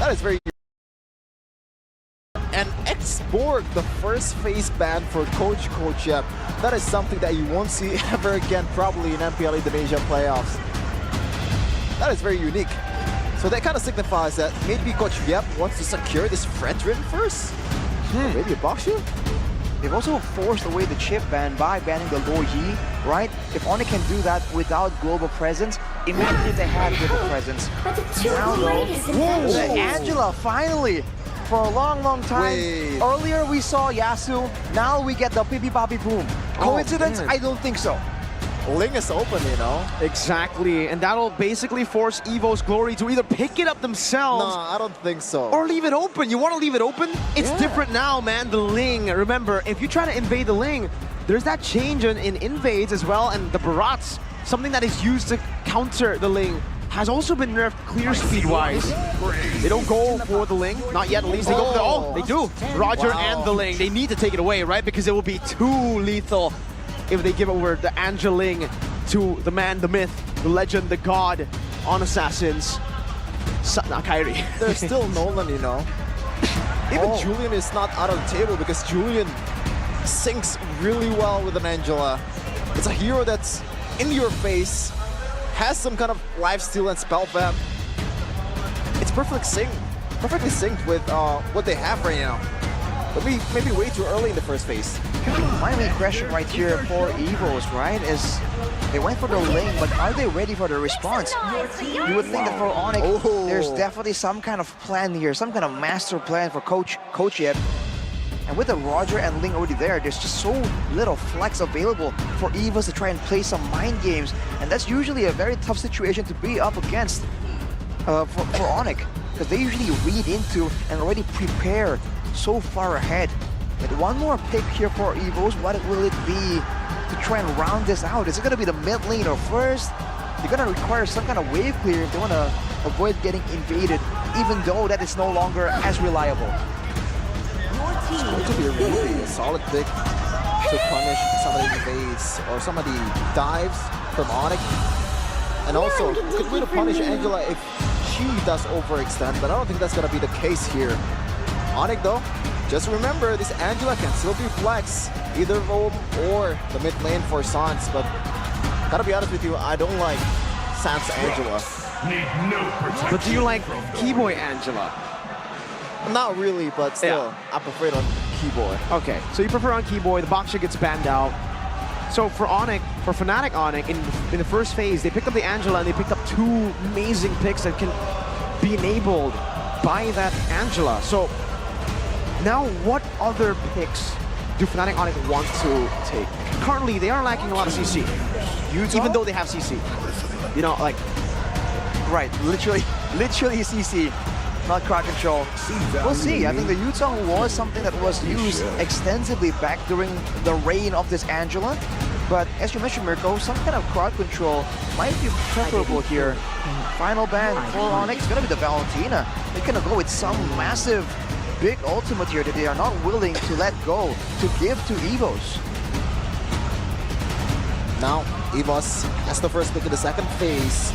That is very... And X-Borg, the first phase ban for Coach Yep. That is something that you won't see ever again, probably in MPL Indonesia playoffs. That is very unique. So that kind of signifies that maybe Coach Yep wants to secure this Fredrin first. Maybe a box shoot? They've also forced away the chip ban by banning the Lo Yi, right? If Onyx can do that without global presence, imagine if they had global presence. Now though, the Angela finally, for a long time. Wait. Earlier we saw Yasu, now we get the Bibi Bobby Boom. Coincidence? I don't think so. Ling is open, you know? Exactly, and that'll basically force Evos Glory to either pick it up themselves No, I don't think so. or leave it open. You want to leave it open? It's different now, man. The Ling, remember, if you try to invade the Ling, there's that change in invades as well, and the Barats, something that is used to counter the Ling, has also been nerfed clear speed-wise. They don't go for the Ling, not yet at least. They go for the, oh, they do. Roger and the Ling, they need to take it away, right? Because it will be too lethal if they give over the Angeling to the man, the myth, the legend, the god on Assassins. Not Kyrie. There's still Nolan, you know? Even Julian is not out of the table because Julian syncs really well with an Angela. It's a hero that's in your face, has some kind of lifesteal and spell bam. It's perfectly synced with what they have right now. But maybe way too early in the first phase. My main question right here for Evos, right, is they went for the lane, but are they ready for the response? You would think that for Onyx, there's definitely some kind of plan here, some kind of master plan for Coach Yep. And with the Roger and Ling already there, there's just so little flex available for Evos to try and play some mind games. And that's usually a very tough situation to be up against for Onyx, because they usually read into and already prepare so far ahead. But one more pick here for Evos. What will it be to try and round this out? Is it going to be the mid lane or first? They're going to require some kind of wave clear if they want to avoid getting invaded, even though that is no longer as reliable. It's going to be a really solid pick to punish some of the invades or some of the dives from Onyx. And also, could be to punish Angela if she does overextend, but I don't think that's going to be the case here. Onyx though, just remember this Angela can still be flex, either Vogue or the mid lane for Sans, but gotta be honest with you, I don't like Sans Angela. But do you like Keyboy Angela? Not really, but still, I prefer it on Keyboy. Okay, so you prefer on Keyboy, the Boxer gets banned out. So for Onyx, for Fnatic Onyx, in the first phase, they picked up the Angela and they picked up two amazing picks that can be enabled by that Angela. So now, what other picks do Fnatic Onyx want to take? Currently, they are lacking a lot of CC, even though they have CC. You know, like... Right, literally CC, not crowd control. We'll see. I think the Yutong was something that was used extensively back during the reign of this Angela. But as you mentioned, Mirko, some kind of crowd control might be preferable here. Final ban for Onyx is going to be the Valentina. They're going to go with some massive big ultimate here that they are not willing to let go, to give to Evos. Now, Evos has the first pick in the second phase.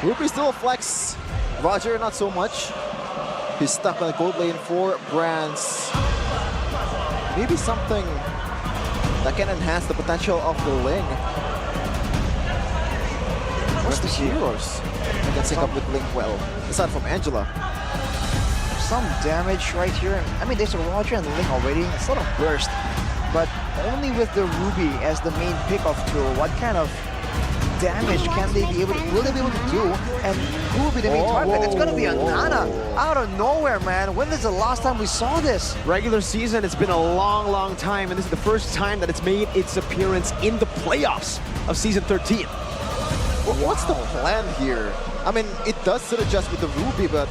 Rupee still a flex. Roger, not so much. He's stuck on the gold lane for Brands. Maybe something that can enhance the potential of the Ling. What's the heroes that can sync up with Ling well, aside from Angela? Some damage right here. I mean, there's a Roger and Ling already. It's not a burst, but only with the Ruby as the main pickoff tool. What kind of damage can they be able to, will they be able to do? And who will be the main target? It's gonna be a Nana out of nowhere, man. When is the last time we saw this? Regular season, it's been a long time, and this is the first time that it's made its appearance in the playoffs of Season 13. What's the plan here? I mean, it does synergize with the Ruby, but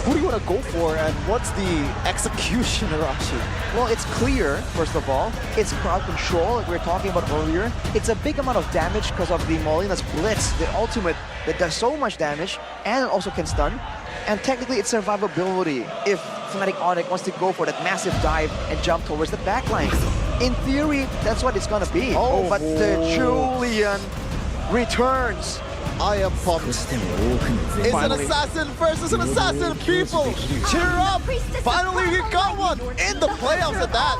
who do you want to go for, and what's the execution, Arashi? Well, it's clear, first of all. It's crowd control, like we were talking about earlier. It's a big amount of damage because of the Molina's Blitz, the ultimate that does so much damage and also can stun. And technically, it's survivability if Fnatic Onyx wants to go for that massive dive and jump towards the backline. In theory, that's what it's gonna be. But the Julian returns. I am pumped. It's an Finally. assassin versus an assassin, people! Cheer up! Finally we got one in the playoffs at that!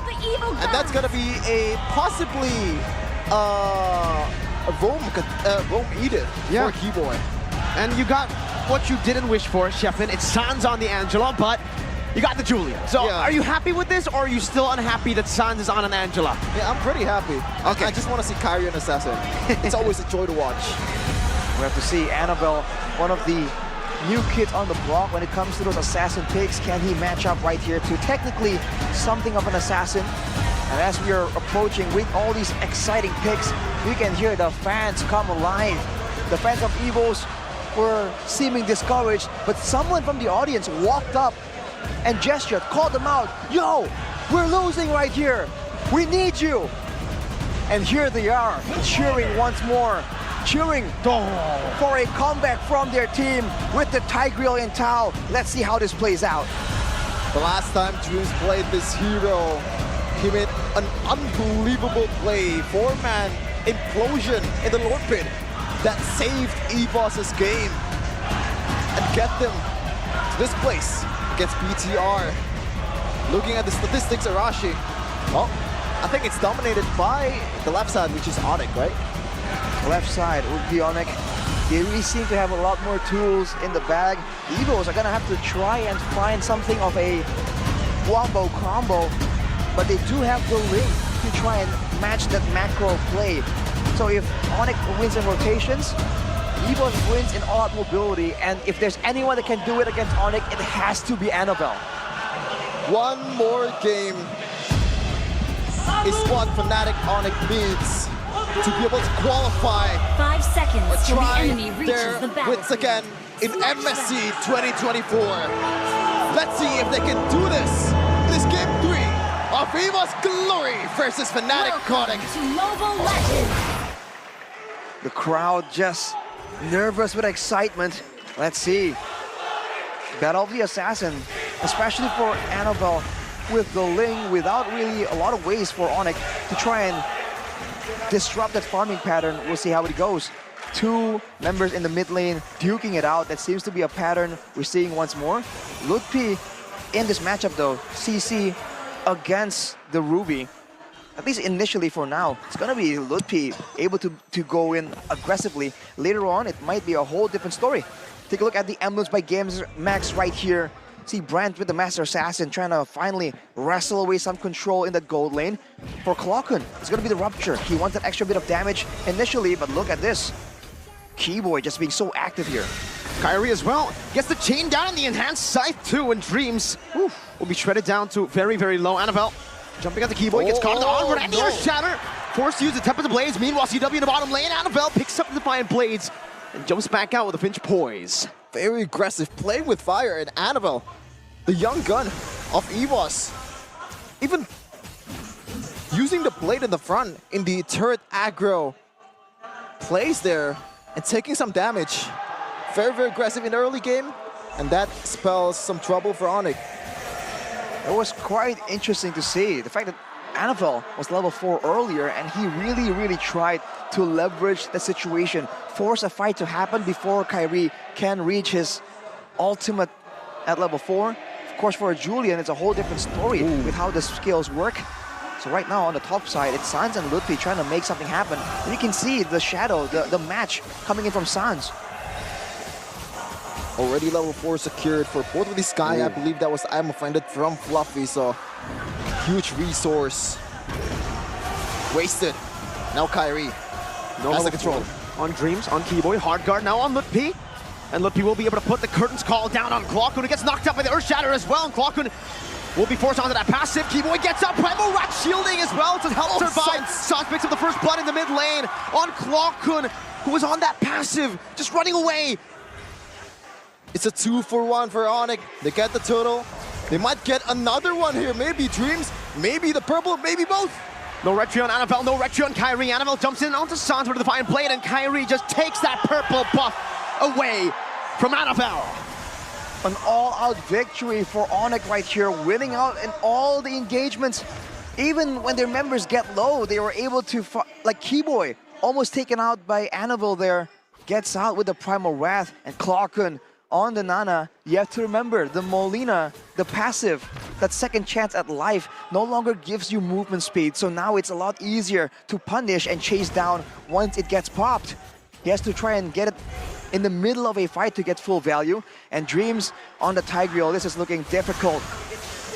And that's gonna be a possibly a Rome Edith for Keyboy. And you got what you didn't wish for, Sheffin. It's Sans on the Angela, but you got the Julia. So are you happy with this, or are you still unhappy that Sans is on an Angela? Yeah, I'm pretty happy. Okay. I just want to see Kyrie and Assassin. It's always a joy to watch. We have to see Annabelle, one of the new kids on the block when it comes to those assassin picks. Can he match up right here to technically something of an assassin? And as we are approaching with all these exciting picks, we can hear the fans come alive. The fans of Evos were seeming discouraged, but someone from the audience walked up and gestured, called them out. Yo, we're losing right here. We need you. And here they are, cheering once more. Cheering for a comeback from their team with the Tigreal in Tau. Let's see how this plays out. The last time Dreams played this hero, he made an unbelievable play. 4-man implosion in the Lord Pit that saved Evos' game and get them to this place against BTR. Looking at the statistics, Arashi, well, I think it's dominated by the left side, which is Onyx, right? Left side would be Onyx. They really seem to have a lot more tools in the bag. Evos are gonna have to try and find something of a wombo combo, but they do have the ring to try and match that macro play. So if Onyx wins in rotations, Evos wins in all-out mobility, and if there's anyone that can do it against Onyx, it has to be Annabelle. One more game is what Fnatic Onyx needs to be able to qualify 5 seconds or till the try enemy reaches their the wits battlefield. again in MSC 2024. Let's see if they can do this. This game 3 of Evos Glory versus Fnatic Welcome Onyx. to Mobile Legends. The crowd just nervous with excitement. Let's see. Battle of the Assassin, especially for Annabelle with the Ling, without really a lot of ways for Onyx to try and disrupt that farming pattern. We'll see how it goes. Two members in the mid lane duking it out. That seems to be a pattern we're seeing once more. Lutpi in this matchup though, CC against the Ruby. At least initially for now, it's gonna be Lutpi able to go in aggressively. Later on, it might be a whole different story. Take a look at the emblems by Games Max right here. See Brand with the Master Assassin trying to finally wrestle away some control in that gold lane. For Clockun, it's gonna be the Rupture. He wants that extra bit of damage initially, but look at this. Keyboy just being so active here. Kyrie as well gets the chain down on the enhanced scythe too, and Dreams will be shredded down to very, very low. Annabelle jumping at the Keyboy, gets caught in the onward and the Earth Shatter. Forced to use the Temper of the Blades. Meanwhile, CW in the bottom lane. Annabelle picks up the Defiant Blades and jumps back out with a Finch Poise. Very aggressive, playing with fire, and Annabelle, the young gun of Evos, even using the blade in the front in the turret aggro plays there and taking some damage. Very, very aggressive in the early game, and that spells some trouble for Onyx. It was quite interesting to see the fact that Annabelle was level 4 earlier, and he really tried to leverage the situation, force a fight to happen before Kyrie can reach his ultimate at level 4. Of course, for a Julian, it's a whole different story with how the skills work. So right now on the top side, it's Sans and Lutfi trying to make something happen. And you can see the shadow, the match coming in from Sans. Already level 4 secured for both of these guys. I believe that was ammo finded from Fluffy, so huge resource wasted. Now Kyrie has the control. On Dreams, on Keyboy, hard guard now on Lutpi. And Lutpi will be able to put the Curtains Call down on Clockun, who gets knocked up by the Earth Shatter as well. And Clockun will be forced onto that passive. Keyboy gets up, Primal Rat shielding as well to help survive. Sans picks up the first blood in the mid lane on Clockun, who was on that passive, just running away. It's a 2-for-1 for Onyx. They get the total. They might get another one here. Maybe Dreams, maybe the purple, maybe both. No retry on Annabelle, no retry on Kyrie. Annabelle jumps in onto Sans with the Defiant Blade, and Kyrie just takes that purple buff away from Annabelle. An all-out victory for Onyx right here, winning out in all the engagements. Even when their members get low, they were able to, like Keyboy, almost taken out by Annabelle there. gets out with the Primal Wrath and Clarkun on the Nana. You have to remember, the Molina, the passive, that second chance at life no longer gives you movement speed. So now it's a lot easier to punish and chase down once it gets popped. He has to try and get it in the middle of a fight to get full value. And Dreams on the Tigreal, this is looking difficult.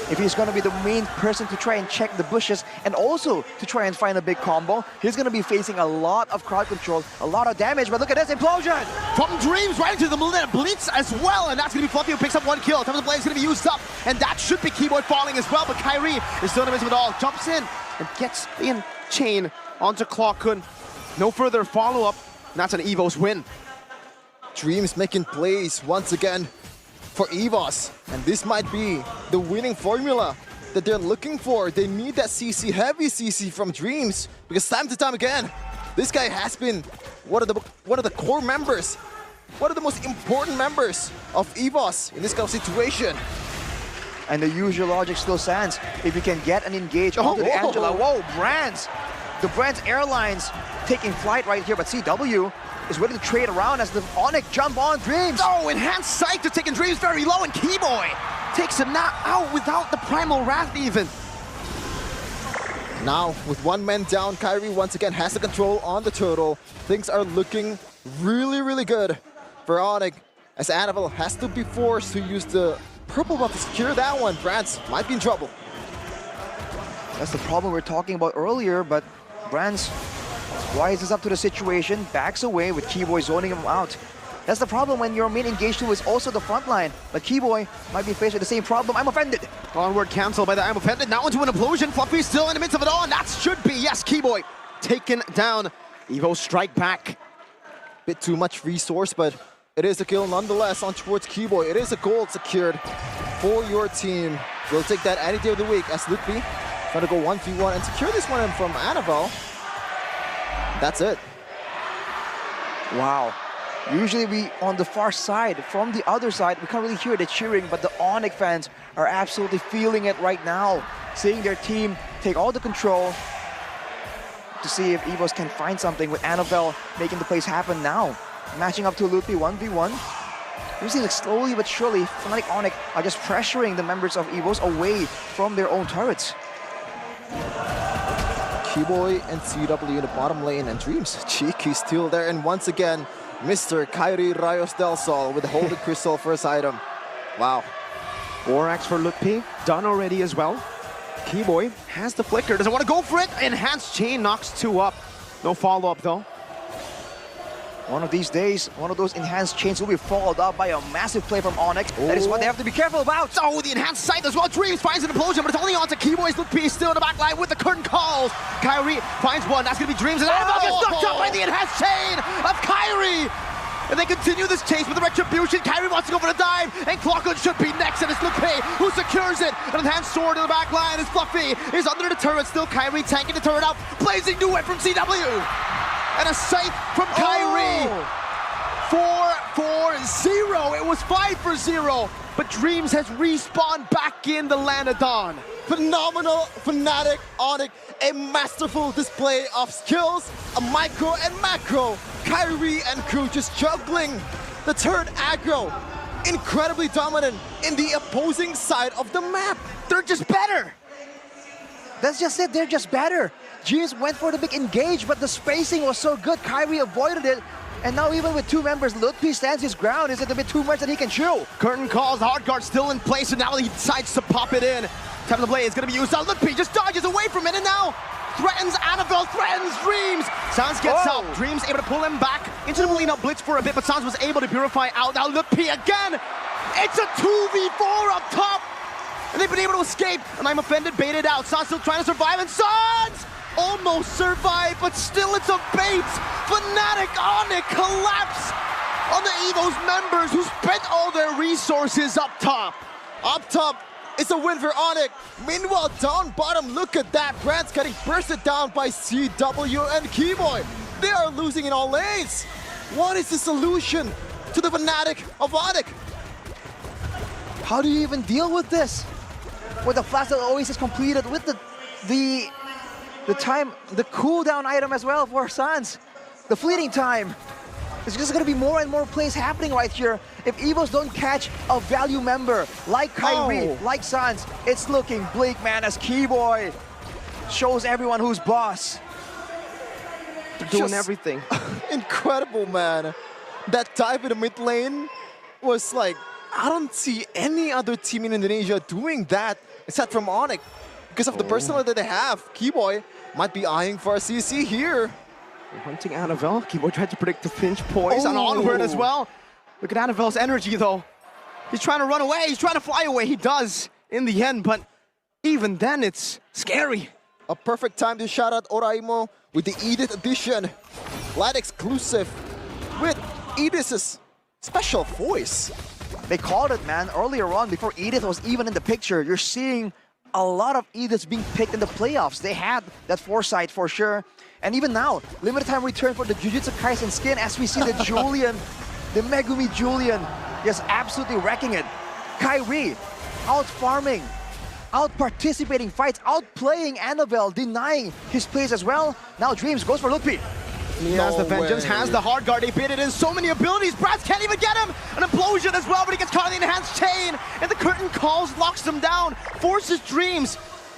If he's going to be the main person to try and check the bushes and also to try and find a big combo, he's going to be facing a lot of crowd control, a lot of damage. But look at this implosion! From Dreams right into the Millennium Blitz as well, and that's going to be Fluffy who picks up 1 kill. Time of the play is going to be used up, and that should be Keyboy falling as well, but Kyrie is still in the midst of it all. Jumps in and gets the chain onto Clarkun. No further follow-up, and that's an Evos win. Dreams making plays once again for Evos, and this might be the winning formula that they're looking for. They need that CC, heavy CC from Dreams, because time to time again, this guy has been one of the core members, one of the most important members of Evos in this kind of situation. And the usual logic still stands. If you can get an engage onto the Angela, whoa, Brands! The Brands Airlines taking flight right here, but CW is ready to trade around as the Onyx jump on Dreams. Oh, enhanced sight to taking Dreams very low, and Keyboy takes him now out without the Primal Wrath even. Now, with 1 man down, Kyrie once again has the control on the turtle. Things are looking really, really good for Onyx, as Annabelle has to be forced to use the purple buff to secure that one. Brands might be in trouble. That's the problem we were talking about earlier, but Brands rises up to the situation, backs away with Keyboy zoning him out. That's the problem when your main engage tool is also the front line. But Keyboy might be faced with the same problem. I'm offended. Onward cancel by the I'm offended. Now into an implosion. Fluffy still in the midst of it all, and that should be, yes, Keyboy taken down. Evo strike back. Bit too much resource, but it is a kill nonetheless on towards Keyboy. It is a gold secured for your team. We'll take that any day of the week as Lutfi trying to go 1v1 and secure this one from Annabelle. That's it. Wow. Usually we on the far side, from the other side, we can't really hear the cheering, but the Onyx fans are absolutely feeling it right now. Seeing their team take all the control to see if Evos can find something with Annabelle making the plays happen now. Matching up to Lutfi 1v1. You see, like, slowly but surely, Fnatic Onyx are just pressuring the members of Evos away from their own turrets. Keyboy and CW in the bottom lane, and Dreams cheeky still there, and once again Mr. Kyrie Rayos Del Sol with the Holy Crystal first item. Wow. Borax for Lutfi, done already as well. Keyboy has the flicker, doesn't want to go for it. Enhanced chain knocks 2 up. No follow-up though. One of these days, one of those enhanced chains will be followed up by a massive play from Onyx. That is what they have to be careful about. Oh, the enhanced sight as well. Dreams finds an implosion, but it's only onto Keyboy's Lutfi still in the back line with the curtain calls. Kyrie finds one. That's going to be Dreams, and Annabelle gets knocked out by the enhanced chain of Kyrie. And they continue this chase with the retribution. Kyrie wants to go for the dive, and Clarkun should be next, and it's Lutfi who secures it. An enhanced sword in the back line as Fluffy is under the turret. Still Kyrie tanking the turret out. Blazing duet from CW. And a sight from Kyrie. 4-4-0. It was 5-0. But Dreams has respawned back in the Lanadon. Phenomenal Fnatic Onyx. A masterful display of skills. A micro and macro. Kyrie and crew just juggling the turret aggro. Incredibly dominant in the opposing side of the map. They're just better. That's just it. They're just better. Dreams went for the big engage, but the spacing was so good, Kyrie avoided it. And now even with 2 members, Lutfi stands his ground. Is it a bit too much that he can chew? Curtain calls, hard guard still in place, and now he decides to pop it in. Time to play is going to be used out. Lutfi just dodges away from it, and now threatens Annabelle, threatens Dreams. Sans gets out. Dreams able to pull him back into the Molina Blitz for a bit, but Sans was able to purify out. Now Lutfi again. It's a 2v4 up top. And they've been able to escape, and I'm offended, baited out. Sans still trying to survive, and Sans almost survived, but still it's a bait. Fnatic Onyx collapse on the Evos members who spent all their resources up top. Up top, it's a win for Onyx. Meanwhile, down bottom, look at that. Brands getting bursted down by CW and Keyboy. They are losing in all lanes. What is the solution to the Fnatic of Onyx? How do you even deal with this? With the flash that always is completed, with the time, the cooldown item as well for Sans. The fleeting time. There's just gonna be more and more plays happening right here. If Evos don't catch a value member like Kyrie, Oh. like Suns, it's looking bleak, man, as Keyboy shows everyone who's boss. They're doing Just everything. Incredible, man. That dive in the mid lane was like, I don't see any other team in Indonesia doing that except from Onyx. Because of the personality that they have, Keyboy might be eyeing for a CC here. They're hunting Annabelle. Keyboy tried to predict the pinch poise on Oh. Onward as well. Look at Annabelle's energy, though. He's trying to run away. He's trying to fly away. He does in the end, but even then, it's scary. A perfect time to shout out Oraimo with the Edith edition. Light exclusive with Edith's special voice. They called it, man, earlier on before Edith was even in the picture. You're seeing a lot of Ediths being picked in the playoffs. They had that foresight for sure. And even now, limited time return for the Jujutsu Kaisen skin as we see the Julian, the Megumi Julian, just absolutely wrecking it. Kyrie, out farming, out participating fights, outplaying Annabelle, denying his plays as well. Now Dreams goes for Lukpi. He has the No vengeance, way. has the hard guard. They baited in so many abilities. Bratz can't even get him. An implosion as well, but he gets caught in the enhanced chain. And the curtain calls, locks them down, forces Dreams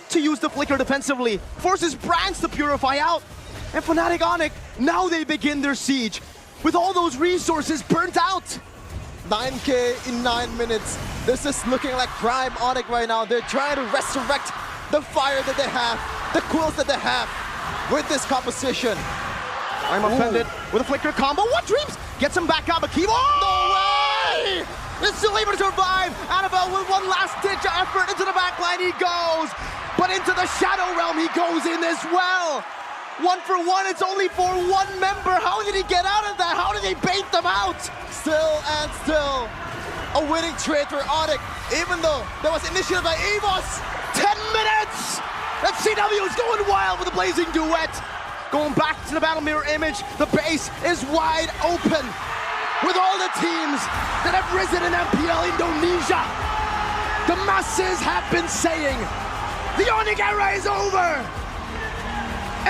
to use the flicker defensively, forces Brands to purify out. And Fnatic Onyx, now they begin their siege. With all those resources burnt out. 9K in 9 minutes. This is looking like prime Onyx right now. They're trying to resurrect the fire that they have, the quills that they have with this composition. I'm offended with a flicker combo. What Dreams gets him back up, but Kibo. No way! Is still able to survive. Annabelle with one last ditch effort into the backline he goes. But into the Shadow Realm he goes in as well. 1 for 1, it's only for one member. How did he get out of that? How did they bait them out? Still and still a winning trade for Onyx, even though that was initiated by Evos. 10 minutes! That CW is going wild with a blazing duet. Going back to the battle mirror image, the base is wide open. With all the teams that have risen in MPL Indonesia, the masses have been saying, the Onyx era is over.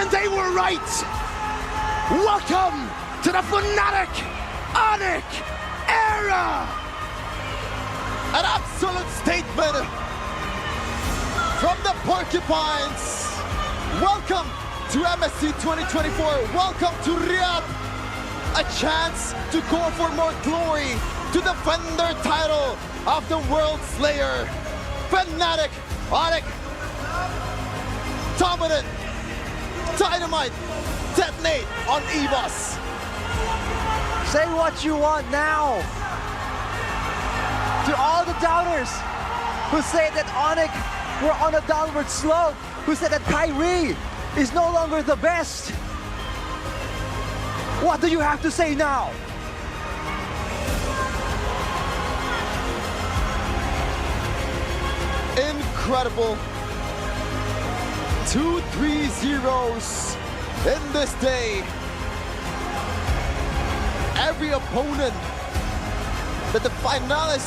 And they were right. Welcome to the Fnatic Onyx era. An absolute statement from the Porcupines. Welcome to MSC 2024. Welcome to Riyadh. A chance to go for more glory, to defend their title of the World Slayer. Fnatic Onyx. Dominant. Dynamite. Detonate on Evos. Say what you want now. To all the doubters who say that Onyx were on a downward slope, who said that Kyrie is no longer the best. What do you have to say now? Incredible. 2-3 zeros in this day. Every opponent that the finalists